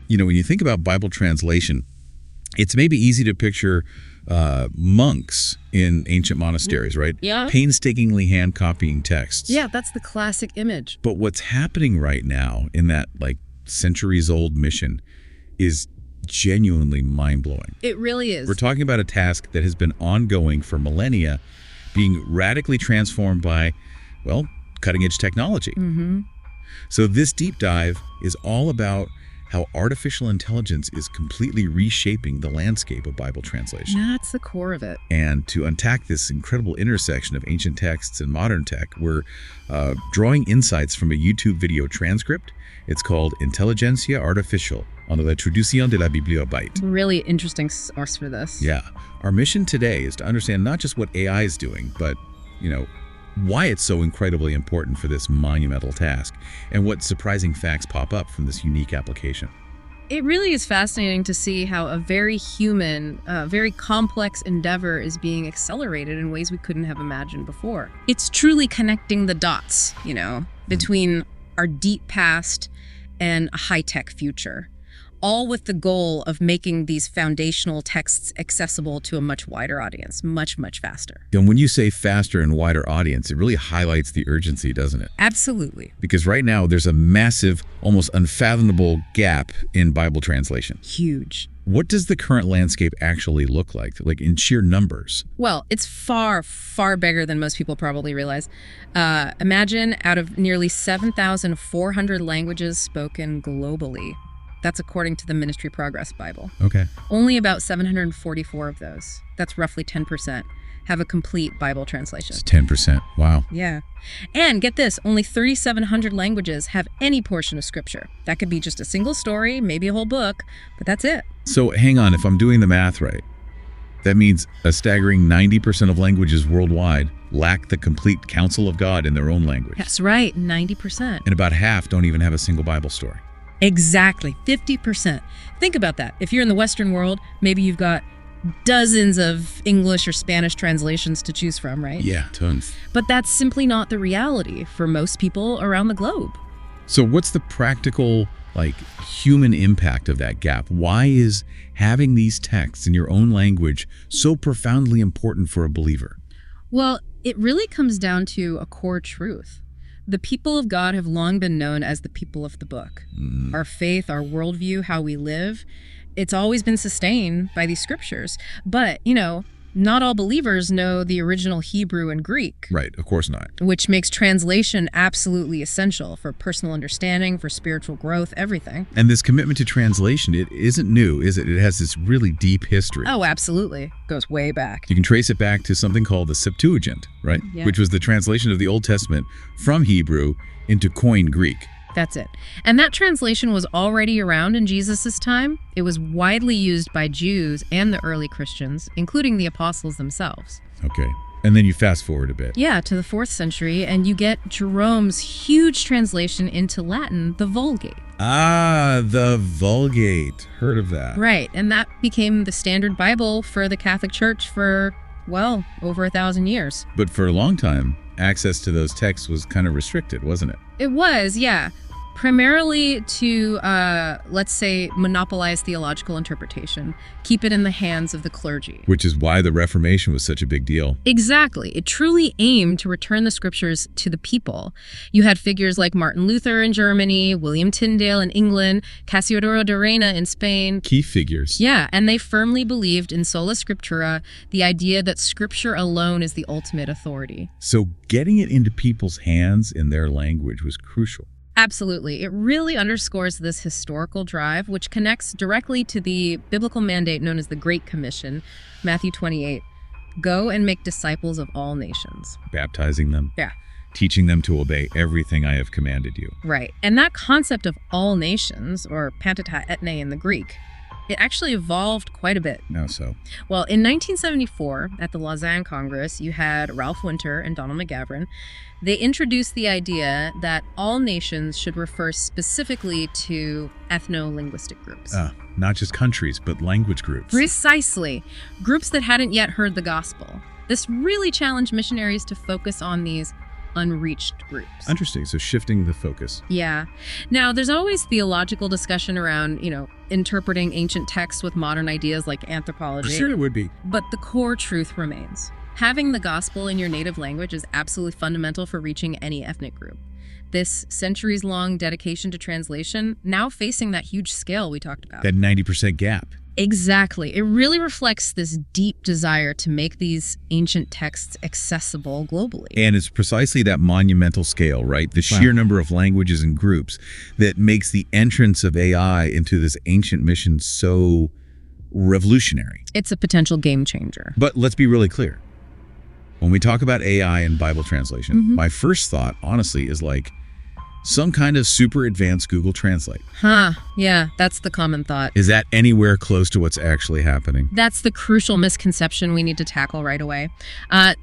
When you think about Bible translation, it's maybe easy to picture monks in ancient monasteries, right? Yeah. Painstakingly hand copying texts. Yeah, that's the classic image. But what's happening right now in that centuries old mission is genuinely mind-blowing. It really is. We're talking about a task that has been ongoing for millennia, being radically transformed by, cutting-edge technology. Mm-hmm. So this deep dive is all about how artificial intelligence is completely reshaping the landscape of Bible translation. That's the core of it. And to unpack this incredible intersection of ancient texts and modern tech, we're drawing insights from a YouTube video transcript. It's called Intelligentsia Artificial, on la traducción de la Biblia Byte. Really interesting source for this. Yeah. Our mission today is to understand not just what AI is doing, but, why it's so incredibly important for this monumental task, and what surprising facts pop up from this unique application. It really is fascinating to see how a very human, very complex endeavor is being accelerated in ways we couldn't have imagined before. It's truly connecting the dots, between our deep past and a high-tech future, all with the goal of making these foundational texts accessible to a much wider audience, much, much faster. And when you say faster and wider audience, it really highlights the urgency, doesn't it? Absolutely. Because right now, there's a massive, almost unfathomable gap in Bible translation. Huge. What does the current landscape actually look like in sheer numbers? Well, it's far, far bigger than most people probably realize. Imagine out of nearly 7,400 languages spoken globally. That's according to the Ministry Progress Bible. Okay. Only about 744 of those, that's roughly 10%, have a complete Bible translation. It's 10%. Wow. Yeah. And get this, only 3,700 languages have any portion of Scripture. That could be just a single story, maybe a whole book, but that's it. So hang on, if I'm doing the math right, that means a staggering 90% of languages worldwide lack the complete counsel of God in their own language. That's right, 90%. And about half don't even have a single Bible story. Exactly, 50%. Think about that. If you're in the Western world, maybe you've got dozens of English or Spanish translations to choose from, right? Yeah, tons. But that's simply not the reality for most people around the globe. So what's the practical, human impact of that gap? Why is having these texts in your own language so profoundly important for a believer? Well, it really comes down to a core truth. The people of God have long been known as the people of the book. Our faith, our worldview, how we live, it's always been sustained by these scriptures. But, not all believers know the original Hebrew and Greek. Right, of course not. Which makes translation absolutely essential for personal understanding, for spiritual growth, everything. And this commitment to translation, it isn't new, is it? It has this really deep history. Oh, absolutely. Goes way back. You can trace it back to something called the Septuagint, right? Yeah. Which was the translation of the Old Testament from Hebrew into Koine Greek. That's it. And that translation was already around in Jesus' time. It was widely used by Jews and the early Christians, including the apostles themselves. Okay. And then you fast forward a bit. Yeah, to the 4th century, and you get Jerome's huge translation into Latin, the Vulgate. Ah, the Vulgate. Heard of that. Right, and that became the standard Bible for the Catholic Church for, over 1,000 years. But for a long time, access to those texts was kind of restricted, wasn't it? It was, yeah. Primarily to, let's say, monopolize theological interpretation, keep it in the hands of the clergy. Which is why the Reformation was such a big deal. Exactly. It truly aimed to return the scriptures to the people. You had figures like Martin Luther in Germany, William Tyndale in England, Cassiodoro de Reina in Spain. Key figures. Yeah, and they firmly believed in sola scriptura, the idea that scripture alone is the ultimate authority. So getting it into people's hands in their language was crucial. Absolutely. It really underscores this historical drive, which connects directly to the biblical mandate known as the Great Commission, Matthew 28. Go and make disciples of all nations. Baptizing them. Yeah. Teaching them to obey everything I have commanded you. Right. And that concept of all nations, or pantata ethne in the Greek, it actually evolved quite a bit. How so? Well, in 1974, at the Lausanne Congress, you had Ralph Winter and Donald McGavran. They introduced the idea that all nations should refer specifically to ethno-linguistic groups. Not just countries, but language groups. Precisely. Groups that hadn't yet heard the gospel. This really challenged missionaries to focus on these unreached groups. Interesting. So shifting the focus. Yeah. Now, there's always theological discussion around, interpreting ancient texts with modern ideas like anthropology. Sure, it would be. But the core truth remains. Having the gospel in your native language is absolutely fundamental for reaching any ethnic group. This centuries-long dedication to translation, now facing that huge scale we talked about. That 90% gap. Exactly. It really reflects this deep desire to make these ancient texts accessible globally. And it's precisely that monumental scale, right? The sheer number of languages and groups that makes the entrance of AI into this ancient mission so revolutionary. It's a potential game changer. But let's be really clear. When we talk about AI and Bible translation, my first thought, honestly, is like some kind of super advanced Google Translate. Yeah, that's the common thought. Is that anywhere close to what's actually happening? That's the crucial misconception we need to tackle right away.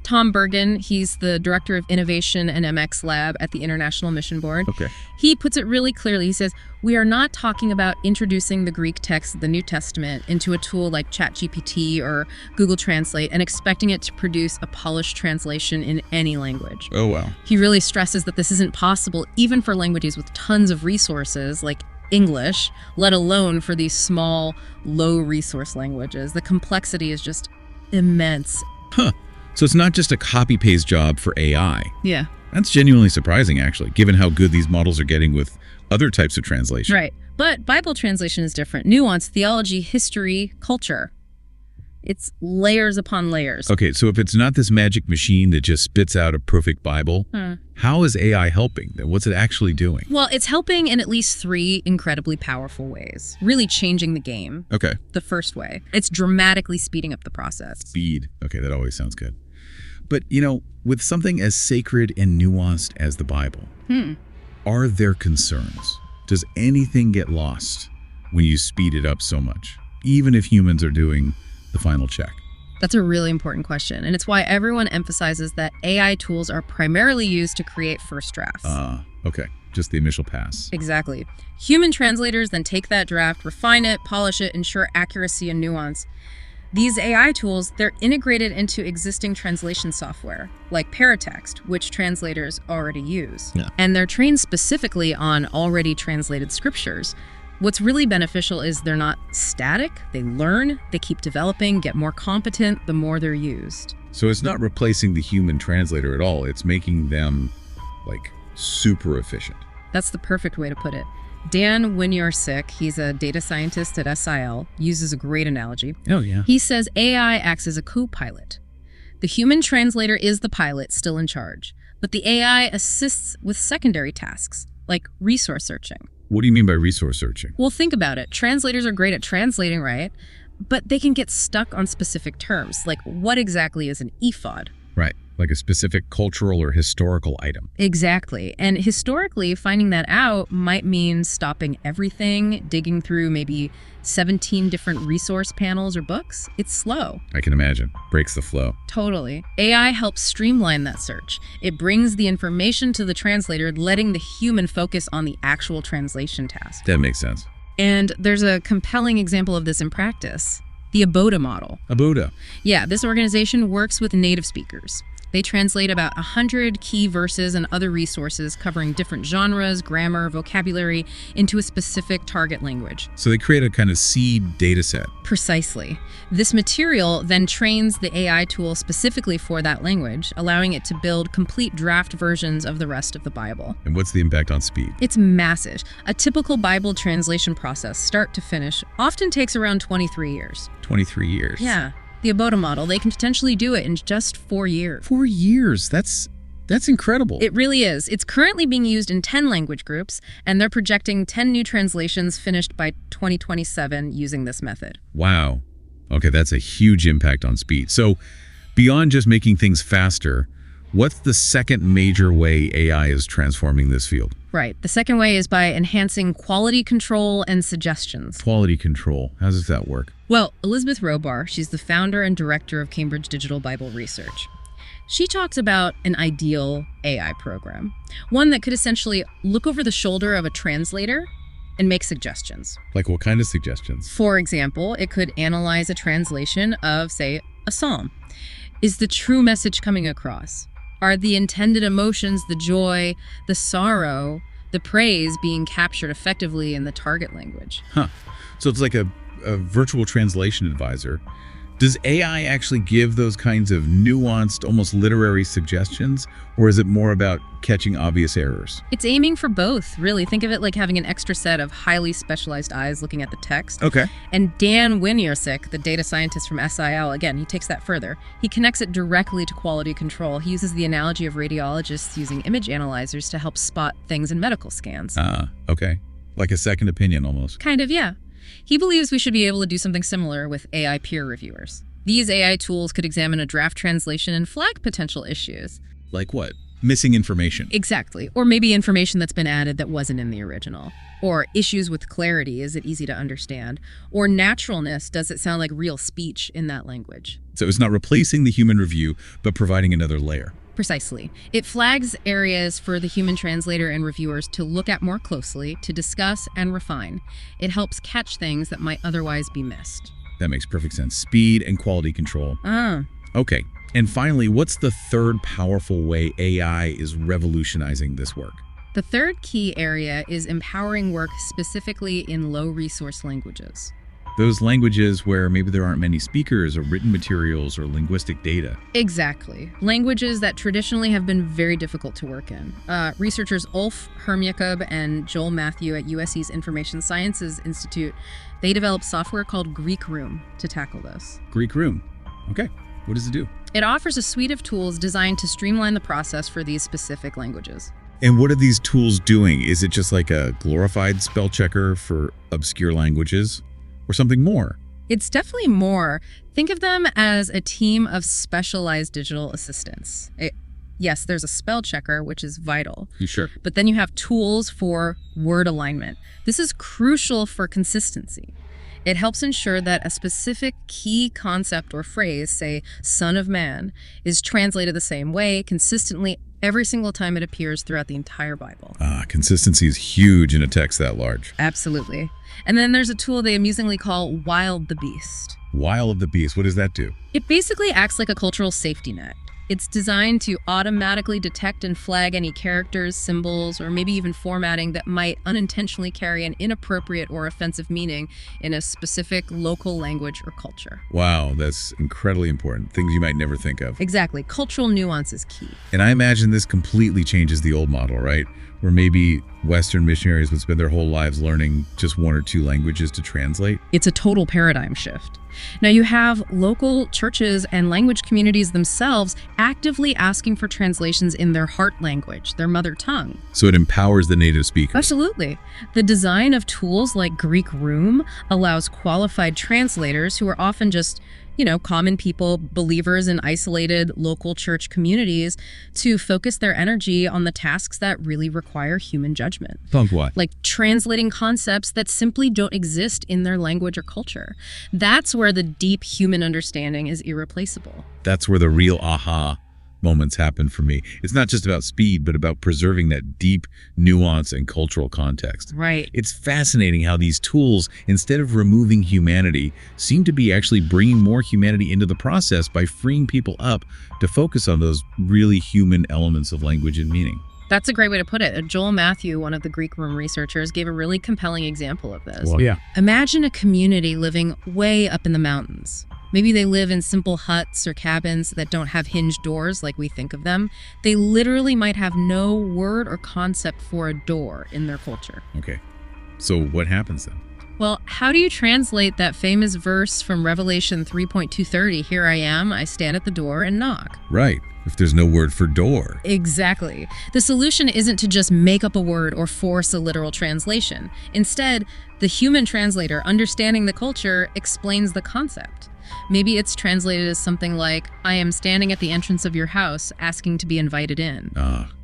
Tom Bergen, he's the Director of Innovation and MX Lab at the International Mission Board. Okay. He puts it really clearly. He says, we are not talking about introducing the Greek text of the New Testament into a tool like ChatGPT or Google Translate and expecting it to produce a polished translation in any language. Oh, wow. He really stresses that this isn't possible even for languages with tons of resources like English, let alone for these small, low-resource languages. The complexity is just immense. So it's not just a copy-paste job for AI. Yeah. That's genuinely surprising, actually, given how good these models are getting with other types of translation. Right. But Bible translation is different. Nuance, theology, history, culture. It's layers upon layers. Okay, so if it's not this magic machine that just spits out a perfect Bible, how is AI helping? What's it actually doing? Well, it's helping in at least 3 incredibly powerful ways, really changing the game. Okay. The first way, it's dramatically speeding up the process. Speed. Okay, that always sounds good. But, with something as sacred and nuanced as the Bible, are there concerns? Does anything get lost when you speed it up so much, even if humans are doing the final check? That's a really important question, and it's why everyone emphasizes that AI tools are primarily used to create first drafts. Okay. Just the initial pass. Exactly. Human translators then take that draft, refine it, polish it, ensure accuracy and nuance. These AI tools, they're integrated into existing translation software, like Paratext, which translators already use. Yeah. And they're trained specifically on already translated scriptures. What's really beneficial is they're not static. They learn, they keep developing, get more competent the more they're used. So it's not replacing the human translator at all. It's making them, super efficient. That's the perfect way to put it. Dan Winiarczyk, he's a data scientist at SIL, uses a great analogy. Oh, yeah. He says AI acts as a co-pilot. The human translator is the pilot, still in charge, but the AI assists with secondary tasks, like resource searching. What do you mean by resource searching? Well, think about it. Translators are great at translating, right? But they can get stuck on specific terms, like what exactly is an ephod? Right. Like a specific cultural or historical item. Exactly. And historically, finding that out might mean stopping everything, digging through maybe 17 different resource panels or books. It's slow. I can imagine. Breaks the flow. Totally. AI helps streamline that search. It brings the information to the translator, letting the human focus on the actual translation task. That makes sense. And there's a compelling example of this in practice. The Aboda model. Aboda. Yeah, this organization works with native speakers. They translate about 100 key verses and other resources covering different genres, grammar, vocabulary into a specific target language. So they create a kind of seed data set. Precisely. This material then trains the AI tool specifically for that language, allowing it to build complete draft versions of the rest of the Bible. And what's the impact on speed? It's massive. A typical Bible translation process, start to finish, often takes around 23 years. 23 years. Yeah. The Aboda model, they can potentially do it in just 4 years. 4 years? That's incredible. It really is. It's currently being used in 10 language groups, and they're projecting 10 new translations finished by 2027 using this method. Wow. Okay, that's a huge impact on speed. So beyond just making things faster, what's the second major way AI is transforming this field? Right. The second way is by enhancing quality control and suggestions. Quality control. How does that work? Well, Elizabeth Robar, she's the founder and director of Cambridge Digital Bible Research. She talks about an ideal AI program, one that could essentially look over the shoulder of a translator and make suggestions. Like what kind of suggestions? For example, it could analyze a translation of, say, a psalm. Is the true message coming across? Are the intended emotions, the joy, the sorrow, the praise being captured effectively in the target language? Huh. So it's like a virtual translation advisor. Does AI actually give those kinds of nuanced, almost literary suggestions, or is it more about catching obvious errors? It's aiming for both, really. Think of it like having an extra set of highly specialized eyes looking at the text. Okay. And Dan Winiarczyk, the data scientist from SIL, again, he takes that further. He connects it directly to quality control. He uses the analogy of radiologists using image analyzers to help spot things in medical scans. Okay. Like a second opinion almost. Kind of, yeah. He believes we should be able to do something similar with AI peer reviewers. These AI tools could examine a draft translation and flag potential issues. Like what? Missing information. Exactly. Or maybe information that's been added that wasn't in the original. Or issues with clarity, is it easy to understand? Or naturalness, does it sound like real speech in that language? So it's not replacing the human review, but providing another layer. Precisely. It flags areas for the human translator and reviewers to look at more closely, to discuss and refine. It helps catch things that might otherwise be missed. That makes perfect sense. Speed and quality control. Okay. And finally, what's the third powerful way AI is revolutionizing this work? The third key area is empowering work specifically in low-resource languages. Those languages where maybe there aren't many speakers or written materials or linguistic data. Exactly. Languages that traditionally have been very difficult to work in. Researchers Ulf Hermjakob and Joel Matthew at USC's Information Sciences Institute, they developed software called Greek Room to tackle this. Greek Room. Okay. What does it do? It offers a suite of tools designed to streamline the process for these specific languages. And what are these tools doing? Is it just like a glorified spell checker for obscure languages? Or something more? It's definitely more. Think of them as a team of specialized digital assistants. Yes, there's a spell checker, which is vital. You sure? But then you have tools for word alignment. This is crucial for consistency. It helps ensure that a specific key concept or phrase, say, Son of Man, is translated the same way consistently every single time it appears throughout the entire Bible. Consistency is huge in a text that large. Absolutely. And then there's a tool they amusingly call Wild the Beast. Wild the Beast, what does that do? It basically acts like a cultural safety net. It's designed to automatically detect and flag any characters, symbols, or maybe even formatting that might unintentionally carry an inappropriate or offensive meaning in a specific local language or culture. Wow, that's incredibly important. Things you might never think of. Exactly. Cultural nuance is key. And I imagine this completely changes the old model, right? Where maybe Western missionaries would spend their whole lives learning just one or two languages to translate. It's a total paradigm shift. Now you have local churches and language communities themselves actively asking for translations in their heart language, their mother tongue. So it empowers the native speaker. Absolutely. The design of tools like Greek Room allows qualified translators who are often just common people, believers in isolated local church communities, to focus their energy on the tasks that really require human judgment. Like what? Like translating concepts that simply don't exist in their language or culture. That's where the deep human understanding is irreplaceable. That's where the real aha moments happen for me. It's not just about speed, but about preserving that deep nuance and cultural context. Right. It's fascinating how these tools, instead of removing humanity, seem to be actually bringing more humanity into the process by freeing people up to focus on those really human elements of language and meaning. That's a great way to put it. Joel Matthew, one of the Greek Room researchers, gave a really compelling example of this. Well, yeah. Imagine a community living way up in the mountains. Maybe they live in simple huts or cabins that don't have hinged doors like we think of them. They literally might have no word or concept for a door in their culture. Okay. So what happens then? Well, how do you translate that famous verse from Revelation 3.230, "Here I am, I stand at the door and knock"? Right. If there's no word for door. Exactly. The solution isn't to just make up a word or force a literal translation. Instead, the human translator, understanding the culture, explains the concept. Maybe it's translated as something like, "I am standing at the entrance of your house, asking to be invited in."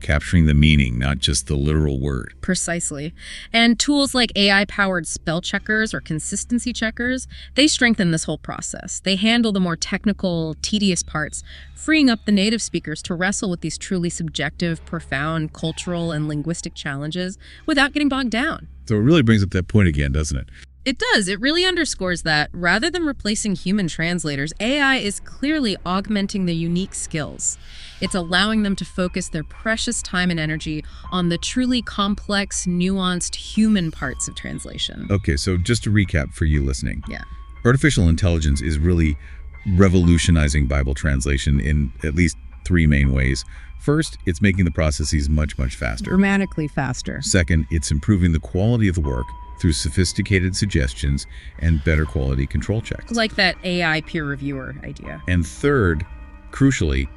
Capturing the meaning, not just the literal word. Precisely. And tools like AI-powered spell checkers or consistency checkers, they strengthen this whole process. They handle the more technical, tedious parts, freeing up the native speakers to wrestle with these truly subjective, profound cultural and linguistic challenges without getting bogged down. So it really brings up that point again, doesn't it? It does. It really underscores that rather than replacing human translators, AI is clearly augmenting their unique skills. It's allowing them to focus their precious time and energy on the truly complex, nuanced human parts of translation. Okay, so just to recap for you listening, Yeah. artificial intelligence is really revolutionizing Bible translation in at least three main ways. First, it's making the processes much, much faster. Dramatically faster. Second, it's improving the quality of the work through sophisticated suggestions and better quality control checks. Like that AI peer reviewer idea. And third, crucially,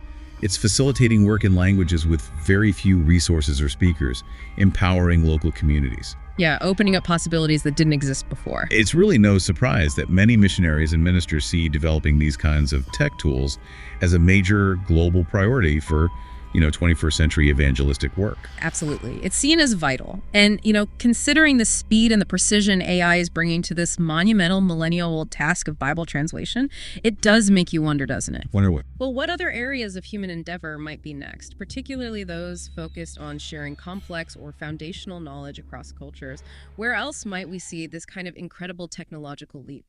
it's facilitating work in languages with very few resources or speakers, empowering local communities. Yeah, opening up possibilities that didn't exist before. It's really no surprise that many missionaries and ministers see developing these kinds of tech tools as a major global priority for 21st century evangelistic work. Absolutely. It's seen as vital. And, considering the speed and the precision AI is bringing to this monumental millennial-old task of Bible translation, it does make you wonder, doesn't it? Wonder what? Well, what other areas of human endeavor might be next, particularly those focused on sharing complex or foundational knowledge across cultures? Where else might we see this kind of incredible technological leap?